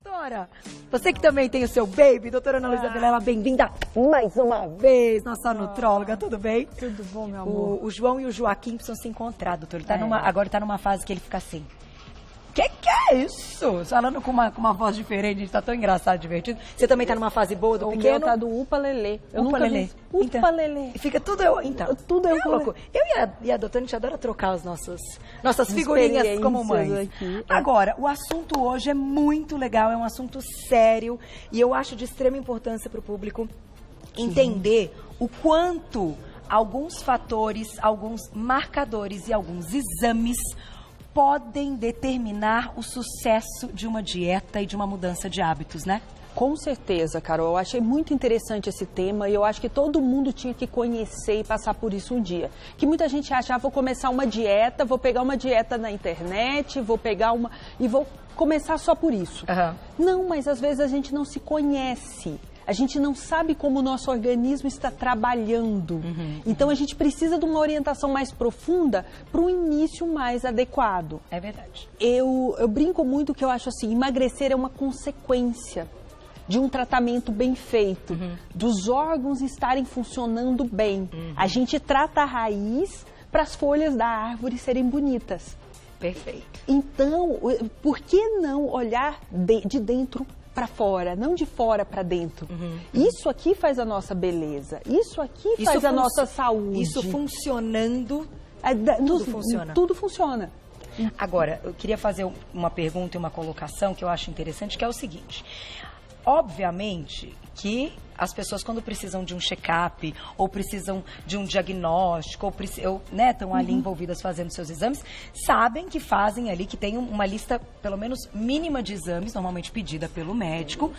Doutora, você que também tem o seu baby, doutora Ana Luísa Vilela, bem-vinda mais uma vez, nossa nutróloga, tudo bem? Tudo bom, meu amor? O João e o Joaquim precisam se encontrar, doutor. Agora ele tá numa fase que ele fica assim. Que é isso? Falando com uma voz diferente, a gente tá tão engraçado, divertido. Você também tá numa fase boa do o pequeno? O meu tá do upa-lelê. Eu nunca vi. Upa-lelê. Fica tudo eu, então. Tudo eu louco. Eu e a doutora, a gente adora trocar as nossas figurinhas como mães. Aqui. Agora, o assunto hoje é muito legal, é um assunto sério e eu acho de extrema importância para o público entender o quanto alguns fatores, alguns marcadores e alguns exames podem determinar o sucesso de uma dieta e de uma mudança de hábitos, né? Com certeza, Carol. Eu achei muito interessante esse tema e eu acho que todo mundo tinha que conhecer e passar por isso um dia. Que muita gente acha, vou começar uma dieta, vou pegar uma dieta na internet, vou pegar uma e vou começar só por isso. Não, mas às vezes a gente não se conhece. A gente não sabe como o nosso organismo está trabalhando. Então, a gente precisa de uma orientação mais profunda para um início mais adequado. É verdade. Eu brinco muito que eu acho assim, emagrecer é uma consequência de um tratamento bem feito, dos órgãos estarem funcionando bem. A gente trata a raiz para as folhas da árvore serem bonitas. Perfeito. Então, por que não olhar de dentro para fora, não de fora para dentro. Isso aqui faz a nossa beleza, isso aqui faz a nossa saúde. Isso funcionando, tudo funciona. Tudo funciona. Agora, eu queria fazer uma pergunta e uma colocação que eu acho interessante, que é o seguinte. Obviamente que as pessoas, quando precisam de um check-up, ou precisam de um diagnóstico, ou estão ali envolvidas fazendo seus exames, sabem que fazem ali, que tem uma lista, pelo menos mínima de exames, normalmente pedida pelo médico.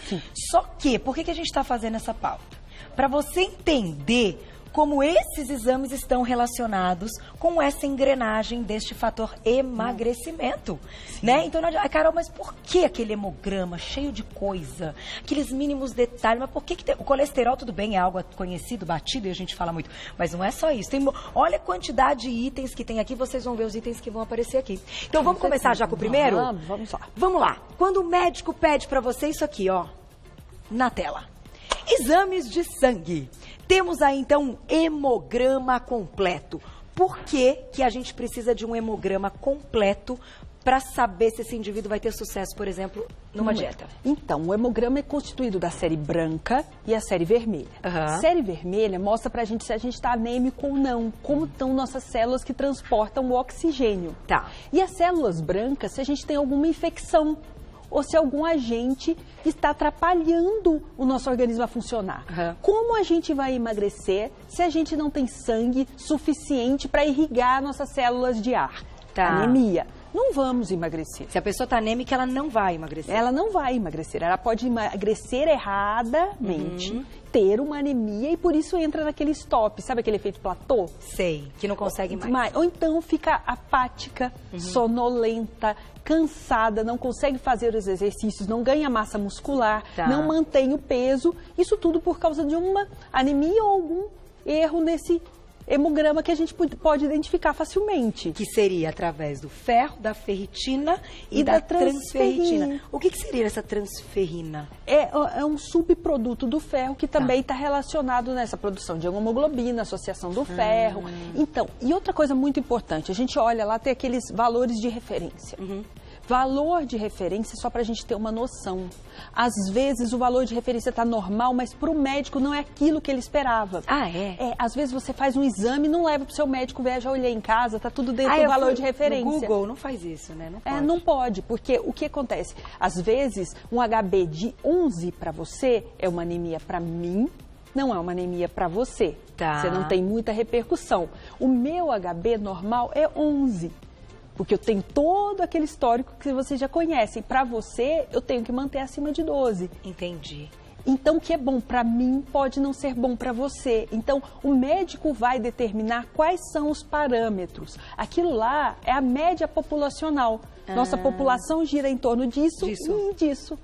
Só que, por que a gente está fazendo essa pauta? Para você entender como esses exames estão relacionados com essa engrenagem deste fator emagrecimento, né? Então, Carol, mas por que aquele hemograma cheio de coisa, aqueles mínimos detalhes, mas por que tem... O colesterol, tudo bem, é algo conhecido, batido, e a gente fala muito, mas não é só isso. Olha a quantidade de itens que tem aqui, vocês vão ver os itens que vão aparecer aqui. Então, vamos começar já com o primeiro? Vamos lá. Vamos lá. Quando o médico pede para você isso aqui, ó, na tela. Exames de sangue. Temos aí, então, um hemograma completo. Por que a gente precisa de um hemograma completo para saber se esse indivíduo vai ter sucesso, por exemplo, numa dieta? Então, o hemograma é constituído da série branca e a série vermelha. A série vermelha mostra pra gente se a gente está anêmico ou não, como estão nossas células que transportam o oxigênio. E as células brancas, se a gente tem alguma infecção, ou se algum agente está atrapalhando o nosso organismo a funcionar. Como a gente vai emagrecer se a gente não tem sangue suficiente para irrigar nossas células de ar? Anemia. Não vamos emagrecer. Se a pessoa está anêmica, ela não vai emagrecer. Ela não vai emagrecer. Ela pode emagrecer erradamente, ter uma anemia e por isso entra naquele stop. Sabe aquele efeito platô? Sei, que não consegue mais. Ou então fica apática, sonolenta, cansada, não consegue fazer os exercícios, não ganha massa muscular, não mantém o peso. Isso tudo por causa de uma anemia ou algum erro nesse hemograma que a gente pode identificar facilmente. Que seria através do ferro, da ferritina e da transferrina. O que seria essa transferrina? É um subproduto do ferro que também está relacionado nessa produção de hemoglobina, associação do ferro. Então, e outra coisa muito importante, a gente olha lá, tem aqueles valores de referência. Valor de referência só para a gente ter uma noção. Às vezes o valor de referência está normal, mas para o médico não é aquilo que ele esperava. Às vezes você faz um exame e não leva para o seu médico ver, já olhei em casa, está tudo dentro do valor de referência. No Google não faz isso, né? Não pode. Não pode, porque o que acontece? Às vezes um HB de 11 para você é uma anemia para mim, não é uma anemia para você. Você não tem muita repercussão. O meu HB normal é 11. Porque eu tenho todo aquele histórico que vocês já conhecem. Para você, eu tenho que manter acima de 12. Entendi. Então, o que é bom para mim pode não ser bom para você. Então, o médico vai determinar quais são os parâmetros. Aquilo lá é a média populacional. Nossa população gira em torno disso e disso.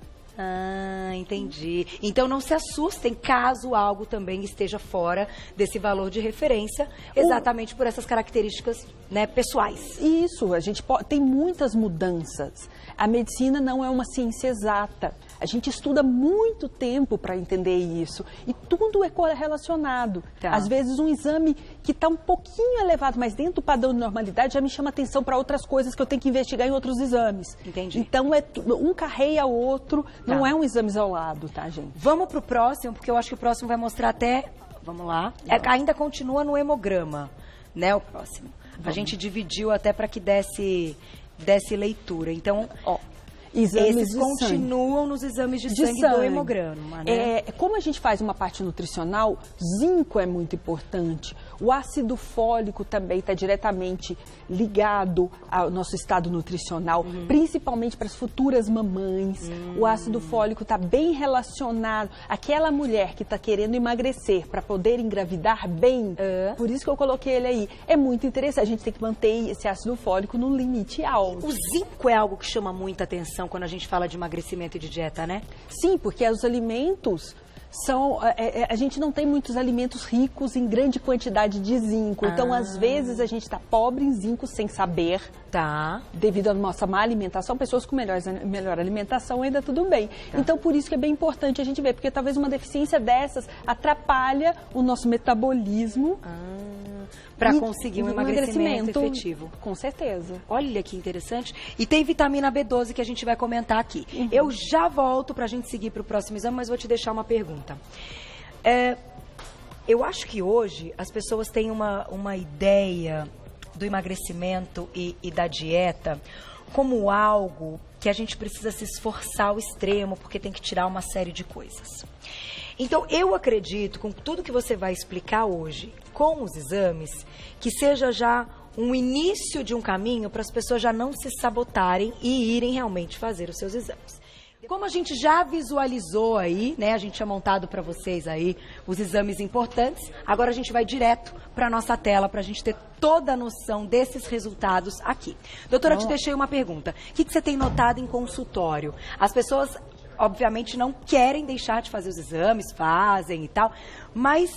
Entendi. Então não se assustem caso algo também esteja fora desse valor de referência, exatamente por essas características né, pessoais. Isso, a gente tem muitas mudanças. A medicina não é uma ciência exata. A gente estuda muito tempo para entender isso. E tudo é correlacionado. Tá. Às vezes um exame que está um pouquinho elevado, mas dentro do padrão de normalidade, já me chama atenção para outras coisas que eu tenho que investigar em outros exames. Entendi. Então, um carreia o outro, não é um exame isolado, tá, gente? Vamos para o próximo, porque eu acho que o próximo vai mostrar até... Vamos lá. Ainda continua no hemograma, né, o próximo. A gente dividiu até para que desse leitura. Então, esses continuam nos exames de sangue do hemograma, né? Como a gente faz uma parte nutricional, zinco é muito importante. O ácido fólico também está diretamente ligado ao nosso estado nutricional, principalmente para as futuras mamães. O ácido fólico está bem relacionado. Aquela mulher que está querendo emagrecer para poder engravidar bem, por isso que eu coloquei ele aí. É muito interessante. A gente tem que manter esse ácido fólico num limite alto. O zinco é algo que chama muita atenção quando a gente fala de emagrecimento e de dieta, né? Sim, porque os alimentos são... a gente não tem muitos alimentos ricos em grande quantidade de zinco. Então, às vezes, a gente está pobre em zinco sem saber. Tá. Devido à nossa má alimentação, pessoas com melhor alimentação ainda tudo bem. Tá. Então, por isso que é bem importante a gente ver, porque talvez uma deficiência dessas atrapalha o nosso metabolismo. Para conseguir um emagrecimento efetivo. Com certeza. Olha que interessante. E tem vitamina B12 que a gente vai comentar aqui. Eu já volto para a gente seguir para o próximo exame, mas vou te deixar uma pergunta. Eu acho que hoje as pessoas têm uma ideia do emagrecimento e da dieta como algo que a gente precisa se esforçar ao extremo, porque tem que tirar uma série de coisas. Então, eu acredito, com tudo que você vai explicar hoje, com os exames, que seja já um início de um caminho para as pessoas já não se sabotarem e irem realmente fazer os seus exames. Como a gente já visualizou aí, né, a gente tinha montado para vocês aí os exames importantes, agora a gente vai direto para a nossa tela para a gente ter toda a noção desses resultados aqui. Doutora, eu te deixei uma pergunta. O que você tem notado em consultório? As pessoas... obviamente não querem deixar de fazer os exames, fazem e tal, mas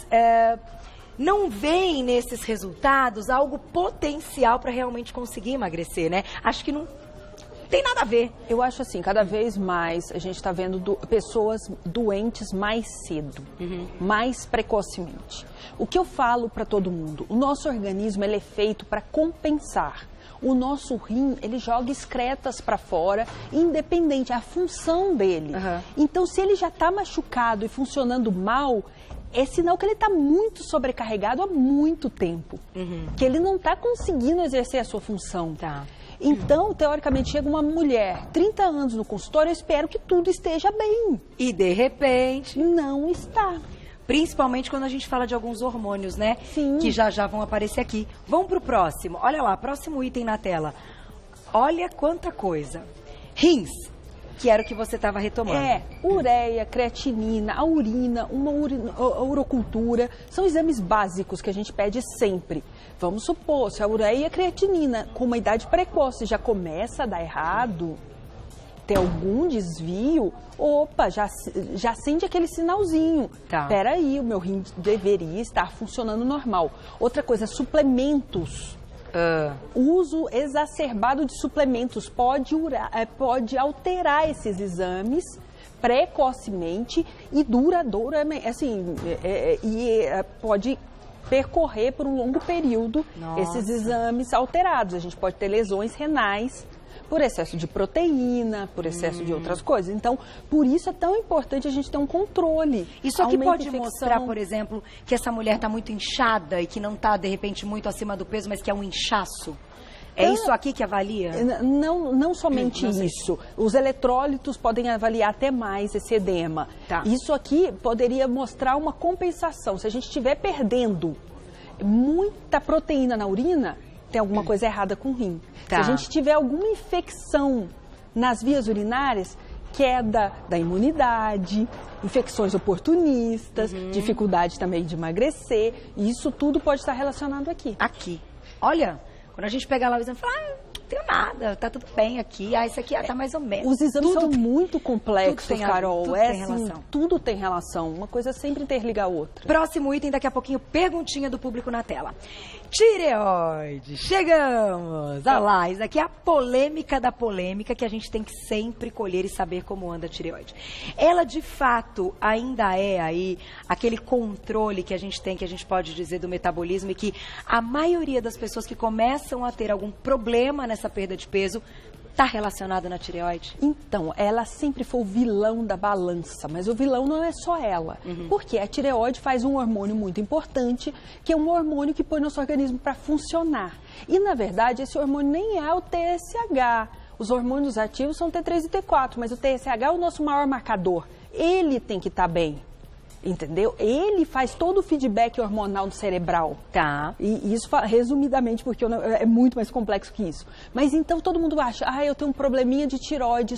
não veem nesses resultados algo potencial para realmente conseguir emagrecer, né? Acho que não tem nada a ver. Eu acho assim, cada vez mais a gente está vendo pessoas doentes mais cedo, mais precocemente. O que eu falo para todo mundo, o nosso organismo ele é feito para compensar. O nosso rim, ele joga excretas para fora, independente, é a função dele. Então, se ele já está machucado e funcionando mal, é sinal que ele está muito sobrecarregado há muito tempo. Que ele não está conseguindo exercer a sua função. Então, teoricamente, chega uma mulher, 30 anos no consultório, eu espero que tudo esteja bem. E, de repente... não está. Principalmente quando a gente fala de alguns hormônios, né? Sim. Que já vão aparecer aqui. Vamos pro próximo. Olha lá, próximo item na tela. Olha quanta coisa. Rins, que era o que você estava retomando. Ureia, creatinina, a urina, a urocultura. São exames básicos que a gente pede sempre. Vamos supor, se a ureia e a creatinina com uma idade precoce já começa a dar errado... tem algum desvio, já acende aquele sinalzinho. Peraí, o meu rim deveria estar funcionando normal. Outra coisa, suplementos. O uso exacerbado de suplementos pode alterar esses exames precocemente e duradouramente, assim, pode percorrer por um longo período esses exames alterados. A gente pode ter lesões renais, por excesso de proteína, por excesso de outras coisas. Então, por isso é tão importante a gente ter um controle. Isso aqui pode mostrar, por exemplo, que essa mulher está muito inchada e que não está, de repente, muito acima do peso, mas que é um inchaço? É isso aqui que avalia? Não somente isso. Os eletrólitos podem avaliar até mais esse edema. Isso aqui poderia mostrar uma compensação. Se a gente estiver perdendo muita proteína na urina, tem alguma coisa errada com o rim. Se a gente tiver alguma infecção nas vias urinárias, queda da imunidade, infecções oportunistas, dificuldade também de emagrecer, isso tudo pode estar relacionado aqui. Olha, quando a gente pega lá o exame e fala, tenho nada, tá tudo bem aqui, isso aqui tá mais ou menos. Os exames são muito complexos, Carol. Tudo tem relação. Tudo tem relação, uma coisa sempre interliga a outra. Próximo item, daqui a pouquinho, perguntinha do público na tela. Tireoide, chegamos! Olha lá, isso aqui é a polêmica da polêmica que a gente tem que sempre colher e saber como anda a tireoide. Ela, de fato, ainda é aí aquele controle que a gente tem, que a gente pode dizer do metabolismo, e que a maioria das pessoas que começam a ter algum problema nessa perda de peso está relacionado na tireoide? Então, ela sempre foi o vilão da balança, mas o vilão não é só ela. Porque a tireoide faz um hormônio muito importante, que é um hormônio que põe nosso organismo para funcionar. E, na verdade, esse hormônio nem é o TSH. Os hormônios ativos são T3 e T4, mas o TSH é o nosso maior marcador. Ele tem que estar bem. Entendeu? Ele faz todo o feedback hormonal do cerebral. Tá. E isso, resumidamente, porque é muito mais complexo que isso. Mas então todo mundo acha, eu tenho um probleminha de tireoide,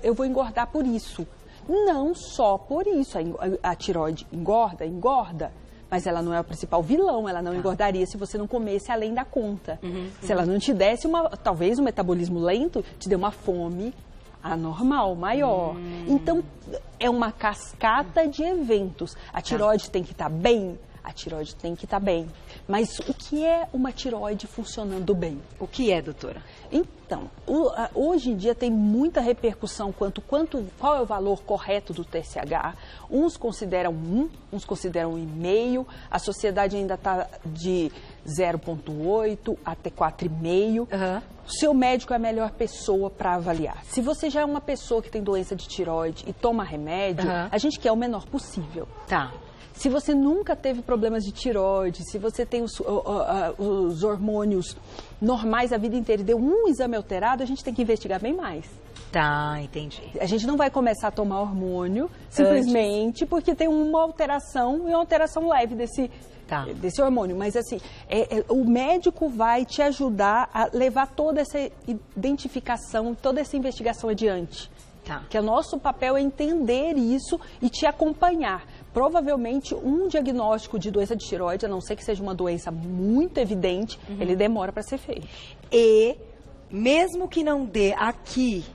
eu vou engordar por isso. Não só por isso. A tireoide engorda, mas ela não é o principal vilão, ela não engordaria se você não comesse além da conta. Se ela não te desse talvez um metabolismo lento, te dê uma fome anormal, maior. Então, é uma cascata de eventos. A tireoide tem que estar bem? A tireoide tem que estar bem. Mas o que é uma tireoide funcionando bem? O que é, doutora? Então, hoje em dia tem muita repercussão qual é o valor correto do TSH. Uns consideram 1, uns consideram 1,5. A sociedade ainda está de 0,8 até 4,5. O seu médico é a melhor pessoa para avaliar. Se você já é uma pessoa que tem doença de tireoide e toma remédio, a gente quer o menor possível. Tá. Se você nunca teve problemas de tireoide, se você tem os hormônios normais a vida inteira e deu um exame alterado, a gente tem que investigar bem mais. Tá, entendi. A gente não vai começar a tomar hormônio simplesmente porque tem uma alteração e uma alteração leve desse hormônio. Mas assim, o médico vai te ajudar a levar toda essa identificação, toda essa investigação adiante. Tá. Que o nosso papel é entender isso e te acompanhar. Provavelmente um diagnóstico de doença de tireoide, a não ser que seja uma doença muito evidente, ele demora para ser feito. E mesmo que não dê aqui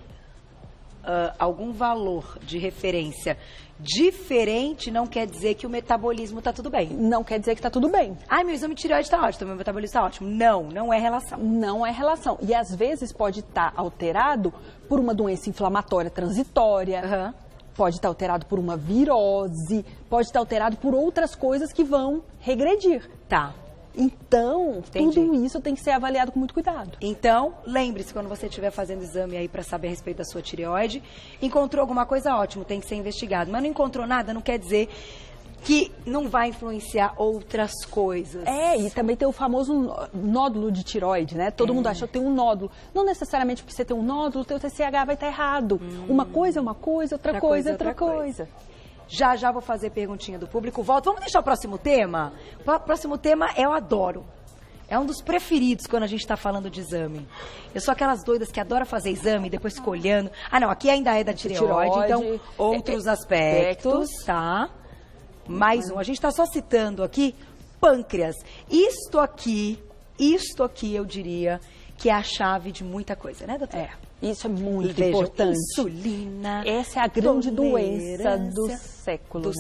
algum valor de referência diferente, não quer dizer que o metabolismo está tudo bem. Não quer dizer que está tudo bem. Meu exame de tireoide está ótimo, meu metabolismo está ótimo. Não é relação. Não é relação. E às vezes pode estar alterado por uma doença inflamatória transitória, pode estar alterado por uma virose, pode estar alterado por outras coisas que vão regredir. Tá. Então, tudo isso tem que ser avaliado com muito cuidado. Então, lembre-se, quando você estiver fazendo exame aí para saber a respeito da sua tireoide, encontrou alguma coisa, ótimo, tem que ser investigado. Mas não encontrou nada, não quer dizer que não vai influenciar outras coisas. E também tem o famoso nódulo de tireoide, né? Todo mundo acha que eu tenho um nódulo. Não necessariamente porque você tem um nódulo, o teu TSH vai estar errado. Uma coisa é uma coisa, outra coisa é outra coisa. Já vou fazer perguntinha do público. Volto. Vamos deixar o próximo tema? O próximo tema eu adoro. É um dos preferidos quando a gente está falando de exame. Eu sou aquelas doidas que adoram fazer exame e depois fico olhando. Não, aqui ainda é da tireoide, então outros aspectos, tá? Mais um. A gente está só citando aqui pâncreas. Isto aqui eu diria que é a chave de muita coisa, né, doutora? Isso é muito importante. Insulina. Essa é a grande doença do século.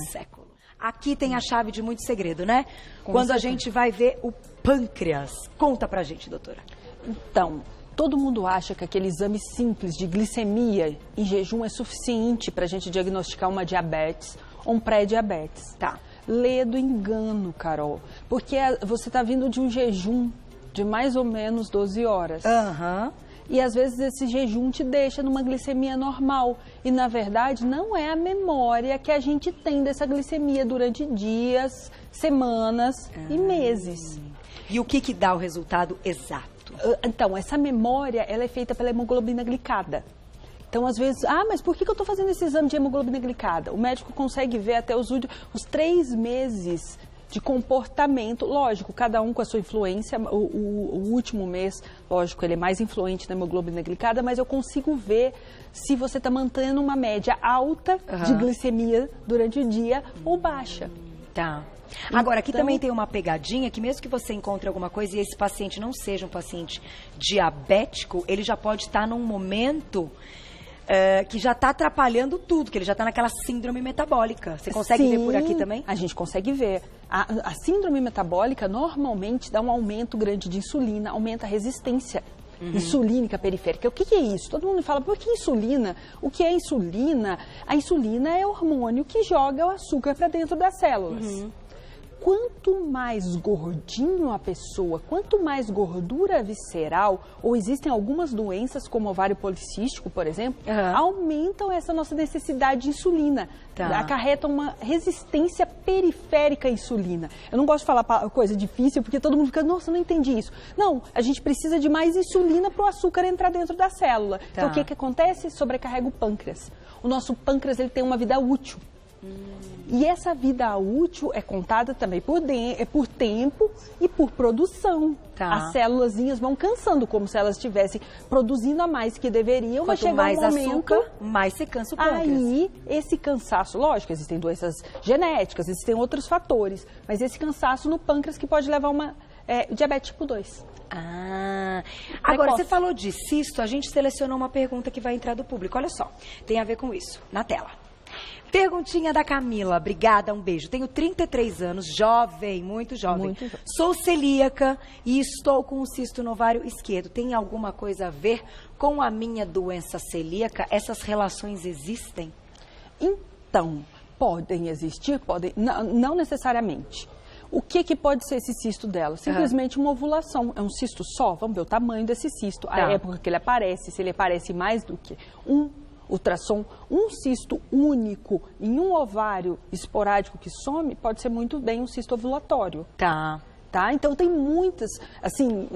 Aqui tem a chave de muito segredo, né? Quando a gente vai ver o pâncreas. Conta pra gente, doutora. Então, todo mundo acha que aquele exame simples de glicemia em jejum é suficiente pra gente diagnosticar uma diabetes ou um pré-diabetes. Tá. Lê do engano, Carol. Porque você tá vindo de um jejum de mais ou menos 12 horas. E às vezes esse jejum te deixa numa glicemia normal. E na verdade não é a memória que a gente tem dessa glicemia durante dias, semanas e meses. E o que dá o resultado exato? Então, essa memória ela é feita pela hemoglobina glicada. Então, às vezes, mas por que eu estou fazendo esse exame de hemoglobina glicada? O médico consegue ver até os 3 meses de comportamento, lógico, cada um com a sua influência, o último mês, lógico, ele é mais influente na hemoglobina glicada, mas eu consigo ver se você está mantendo uma média alta de glicemia durante o dia ou baixa. Tá. Agora, aqui também tem uma pegadinha que mesmo que você encontre alguma coisa e esse paciente não seja um paciente diabético, ele já pode estar num momento que já está atrapalhando tudo, que ele já está naquela síndrome metabólica. Você consegue ver por aqui também? A gente consegue ver. A síndrome metabólica normalmente dá um aumento grande de insulina, aumenta a resistência insulínica periférica. O que é isso? Todo mundo fala, por que insulina? O que é insulina? A insulina é o hormônio que joga o açúcar para dentro das células. Quanto mais gordinho a pessoa, quanto mais gordura visceral, ou existem algumas doenças, como ovário policístico, por exemplo, aumentam essa nossa necessidade de insulina. Acarretam uma resistência periférica à insulina. Eu não gosto de falar coisa difícil, porque todo mundo fica, nossa, eu não entendi isso. Não, a gente precisa de mais insulina para o açúcar entrar dentro da célula. Então, o que acontece? Sobrecarrega o pâncreas. O nosso pâncreas ele tem uma vida útil. E essa vida útil é contada também por tempo e por produção. As célulazinhas vão cansando, como se elas estivessem produzindo a mais que deveriam. Quanto mais açúcar, mais se cansa o pâncreas. Aí, esse cansaço, lógico, existem doenças genéticas, existem outros fatores, mas esse cansaço no pâncreas que pode levar a uma diabetes tipo 2. Agora, você falou de cisto, a gente selecionou uma pergunta que vai entrar do público. Olha só, tem a ver com isso, na tela. Perguntinha da Camila, obrigada, um beijo. Tenho 33 anos, jovem, muito jovem. Muito jovem. Sou celíaca e estou com um cisto no ovário esquerdo. Tem alguma coisa a ver com a minha doença celíaca? Essas relações existem? Então, podem existir, podem, não necessariamente. O que pode ser esse cisto dela? Simplesmente uma ovulação. É um cisto só? Vamos ver o tamanho desse cisto. A época que ele aparece, se ele aparece mais do que um ultrassom, um cisto único em um ovário esporádico que some, pode ser muito bem um cisto ovulatório. Então tem muitas, assim,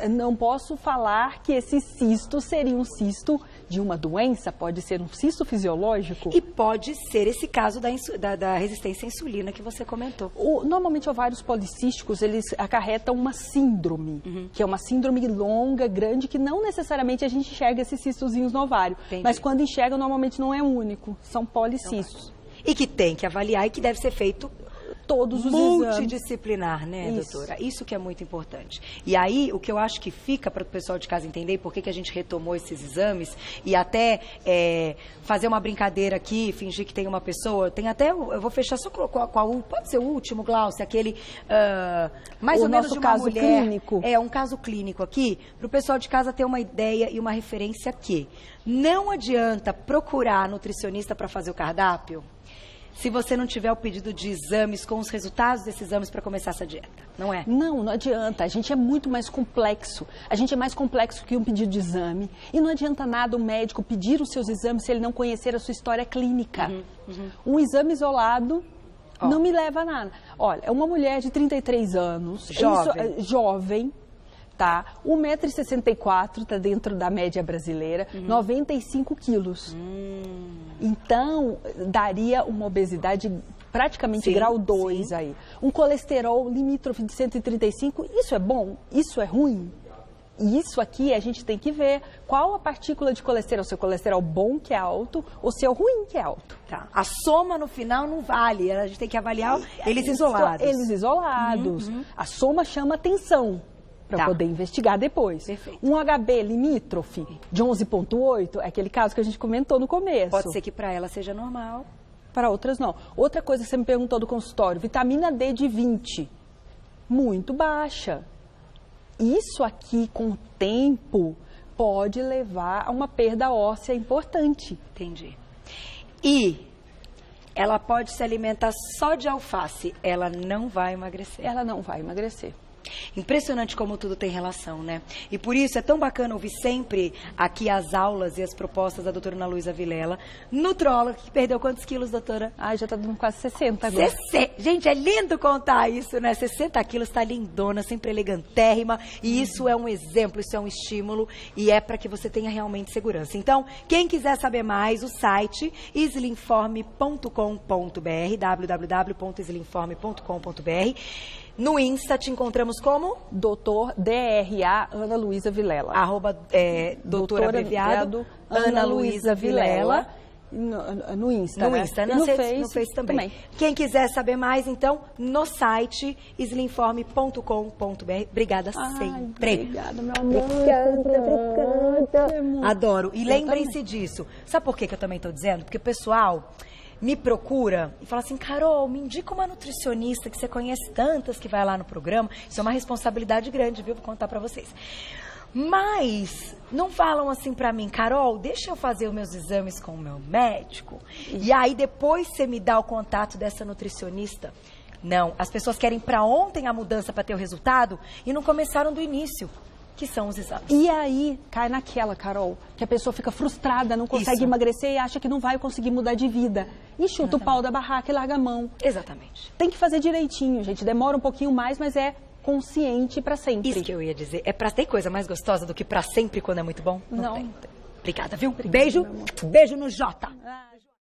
não posso falar que esse cisto seria um cisto de uma doença, pode ser um cisto fisiológico. E pode ser esse caso da resistência à insulina que você comentou. Normalmente ovários policísticos, eles acarretam uma síndrome, que é uma síndrome longa, grande, que não necessariamente a gente enxerga esses cistozinhos no ovário. Mas quando enxerga, normalmente não é único, são policistos. E que tem que avaliar e que deve ser feito todos os multidisciplinar, né, doutora? Isso que é muito importante. E aí, o que eu acho que fica para o pessoal de casa entender por que a gente retomou esses exames e até fazer uma brincadeira aqui, fingir que tem uma pessoa, tem até, eu vou fechar só com pode ser o último, Glaucia, aquele mais ou menos de uma caso mulher. Clínico. Um caso clínico aqui, para o pessoal de casa ter uma ideia e uma referência aqui. Não adianta procurar nutricionista para fazer o cardápio se você não tiver o pedido de exames com os resultados desses exames para começar essa dieta, não é? Não adianta. A gente é muito mais complexo. A gente é mais complexo que um pedido de exame. E não adianta nada o médico pedir os seus exames se ele não conhecer a sua história clínica. Um exame isolado não me leva a nada. Olha, é uma mulher de 33 anos, jovem, 1,64 m, está dentro da média brasileira, 95 quilos. Então, daria uma obesidade praticamente grau 2 aí. Um colesterol limítrofe de 135, isso é bom? Isso é ruim? E isso aqui a gente tem que ver qual a partícula de colesterol, se é o colesterol bom que é alto ou se é o ruim que é alto. A soma no final não vale, a gente tem que avaliar eles isolados. Eles isolados. A soma chama atenção para poder investigar depois. Perfeito. Um HB limítrofe de 11,8 é aquele caso que a gente comentou no começo. Pode ser que para ela seja normal. Para outras não. Outra coisa que você me perguntou do consultório, vitamina D de 20, muito baixa. Isso aqui, com o tempo, pode levar a uma perda óssea importante. Entendi. E ela pode se alimentar só de alface, ela não vai emagrecer. Ela não vai emagrecer. Impressionante como tudo tem relação, né? E por isso é tão bacana ouvir sempre aqui as aulas e as propostas da doutora Ana Luísa Vilela, nutróloga, que perdeu quantos quilos, doutora? Já tá dando quase 60 agora. Gente, é lindo contar isso, né? 60 quilos, tá lindona, sempre elegantérrima, e isso é um exemplo, isso é um estímulo, e é para que você tenha realmente segurança. Então, quem quiser saber mais, o site islinforme.com.br, www.islinforme.com.br. No Insta te encontramos como? Doutor DRA Ana Luísa Vilela. @ doutora abreviado Ana Luísa Vilela. No Insta, no né? Insta, no Face também. Quem quiser saber mais, então, no site slinforme.com.br. Obrigada sempre. Obrigada, meu amor. Obrigada. Adoro. E lembrem-se disso. Sabe por que eu também estou dizendo? Porque o pessoal me procura e fala assim, Carol, me indica uma nutricionista que você conhece tantas que vai lá no programa. Isso é uma responsabilidade grande, viu? Vou contar pra vocês. Mas não falam assim pra mim, Carol, deixa eu fazer os meus exames com o meu médico e aí depois você me dá o contato dessa nutricionista. Não, as pessoas querem pra ontem a mudança pra ter o resultado e não começaram do início. Que são os exames. E aí, cai naquela, Carol, que a pessoa fica frustrada, não consegue emagrecer e acha que não vai conseguir mudar de vida. E chuta o pau da barraca e larga a mão. Exatamente. Tem que fazer direitinho, gente. Demora um pouquinho mais, mas é consciente pra sempre. Isso que eu ia dizer. Tem coisa mais gostosa do que pra sempre quando é muito bom? Não. Tem. Obrigada, viu? Beijo. Beijo no Jota.